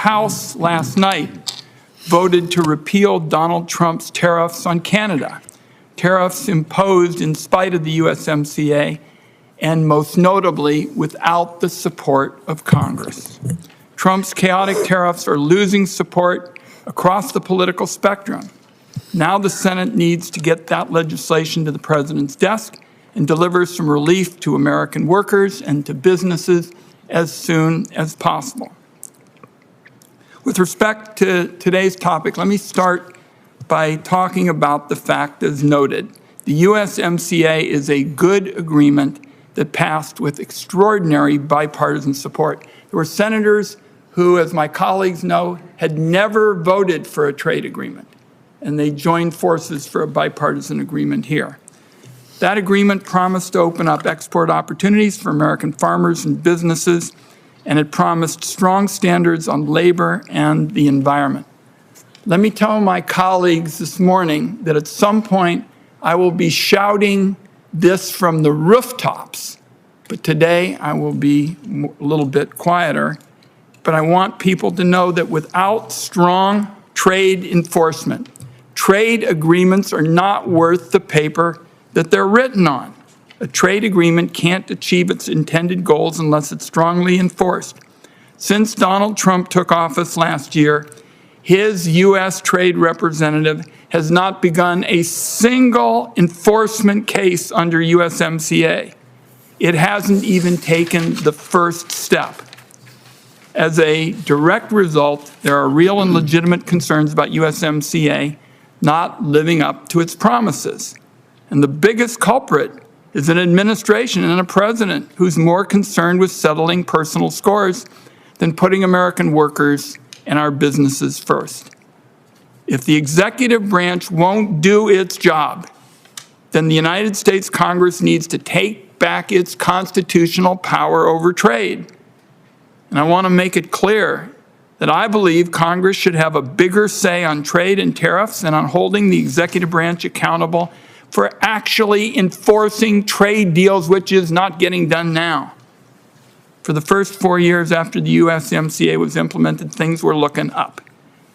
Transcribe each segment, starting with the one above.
House last night voted to repeal Donald Trump's tariffs on Canada, tariffs imposed in spite of the USMCA and most notably without the support of Congress. Trump's chaotic tariffs are losing support across the political spectrum. Now the Senate needs to get that legislation to the president's desk and deliver some relief to American workers and to businesses as soon as possible. With respect to today's topic, let me start by talking about the fact, as noted, the USMCA is a good agreement that passed with extraordinary bipartisan support. There were senators who, as my colleagues know, had never voted for a trade agreement, and they joined forces for a bipartisan agreement here. That agreement promised to open up export opportunities for American farmers and businesses, and it promised strong standards on labor and the environment. Let me tell my colleagues this morning that at some point I will be shouting this from the rooftops, but today I will be a little bit quieter. But I want people to know that without strong trade enforcement, trade agreements are not worth the paper that they're written on. A trade agreement can't achieve its intended goals unless it's strongly enforced. Since Donald Trump took office last year, his U.S. trade representative has not begun a single enforcement case under USMCA. It hasn't even taken the first step. As a direct result, there are real and legitimate concerns about USMCA not living up to its promises. And the biggest culprit is an administration and a president who's more concerned with settling personal scores than putting American workers and our businesses first. If the executive branch won't do its job, then the United States Congress needs to take back its constitutional power over trade. And I want to make it clear that I believe Congress should have a bigger say on trade and tariffs and on holding the executive branch accountable for actually enforcing trade deals, which is not getting done now. For the first 4 years after the USMCA was implemented, things were looking up.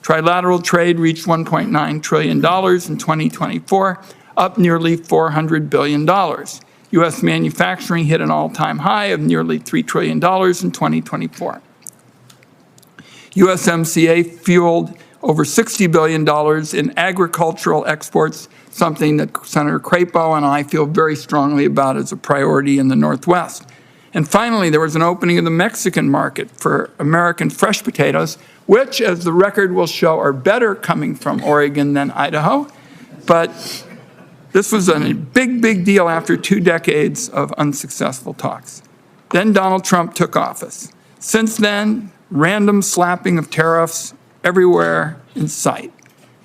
Trilateral trade reached $1.9 trillion in 2024, up nearly $400 billion. U.S. manufacturing hit an all-time high of nearly $3 trillion in 2024. USMCA fueled over $60 billion in agricultural exports, something that Senator Crapo and I feel very strongly about as a priority in the Northwest. And finally, there was an opening of the Mexican market for American fresh potatoes, which, as the record will show, are better coming from Oregon than Idaho. But this was a big, big deal after 2 decades of unsuccessful talks. Then Donald Trump took office. Since then, random slapping of tariffs everywhere in sight.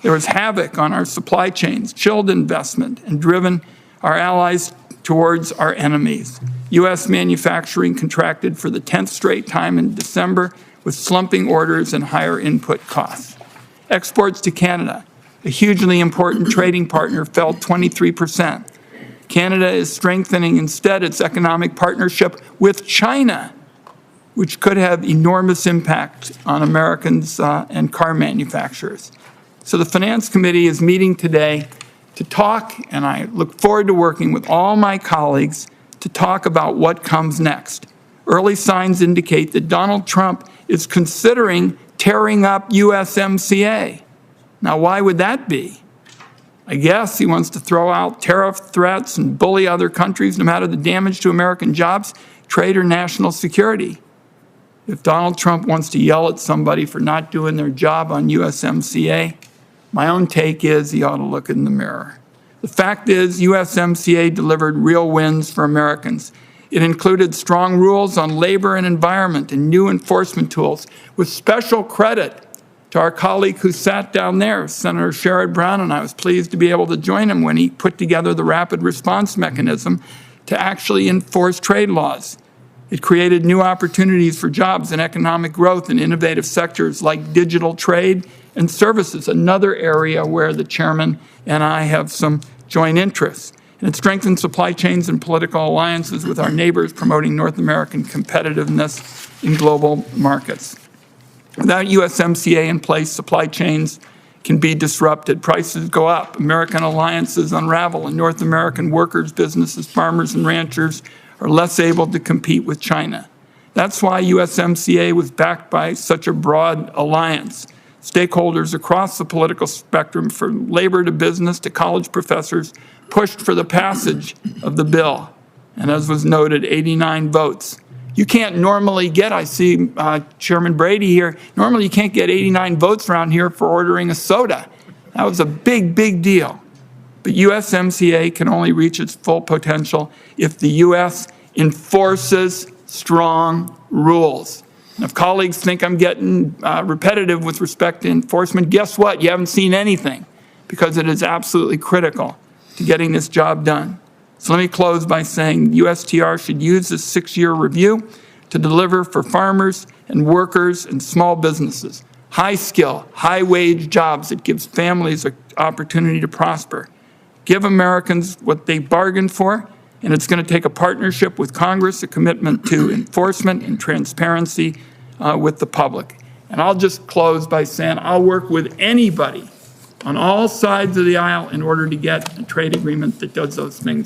There was havoc on our supply chains, chilled investment, and driven our allies towards our enemies. U.S. manufacturing contracted for the 10th straight time in December with slumping orders and higher input costs. Exports to Canada, a hugely important trading partner, fell 23%. Canada is strengthening instead its economic partnership with China, which could have enormous impact on Americans and car manufacturers. So the Finance Committee is meeting today to talk, and I look forward to working with all my colleagues to talk about what comes next. Early signs indicate that Donald Trump is considering tearing up USMCA. Now, why would that be? I guess he wants to throw out tariff threats and bully other countries no matter the damage to American jobs, trade, or national security. If Donald Trump wants to yell at somebody for not doing their job on USMCA, my own take is he ought to look in the mirror. The fact is, USMCA delivered real wins for Americans. It included strong rules on labor and environment and new enforcement tools, with special credit to our colleague who sat down there, Senator Sherrod Brown, and I was pleased to be able to join him when he put together the rapid response mechanism to actually enforce trade laws. It created new opportunities for jobs and economic growth in innovative sectors like digital trade and services, another area where the chairman and I have some joint interests. And it strengthened supply chains and political alliances with our neighbors, promoting North American competitiveness in global markets. Without USMCA in place, supply chains can be disrupted, prices go up, American alliances unravel, and North American workers, businesses, farmers, and ranchers are less able to compete with China. That's why USMCA was backed by such a broad alliance. Stakeholders across the political spectrum, from labor to business to college professors, pushed for the passage of the bill. And as was noted, 89 votes. You can't normally get, I see Chairman Brady here, normally you can't get 89 votes around here for ordering a soda. That was a big, big deal. But USMCA can only reach its full potential if the U.S. enforces strong rules. And if colleagues think I'm getting repetitive with respect to enforcement, guess what? You haven't seen anything, because it is absolutely critical to getting this job done. So let me close by saying USTR should use this 6-year review to deliver for farmers and workers and small businesses high-skill, high-wage jobs that gives families an opportunity to prosper. Give Americans what they bargained for, and it's going to take a partnership with Congress, a commitment to enforcement and transparency with the public. And I'll just close by saying I'll work with anybody on all sides of the aisle in order to get a trade agreement that does those things.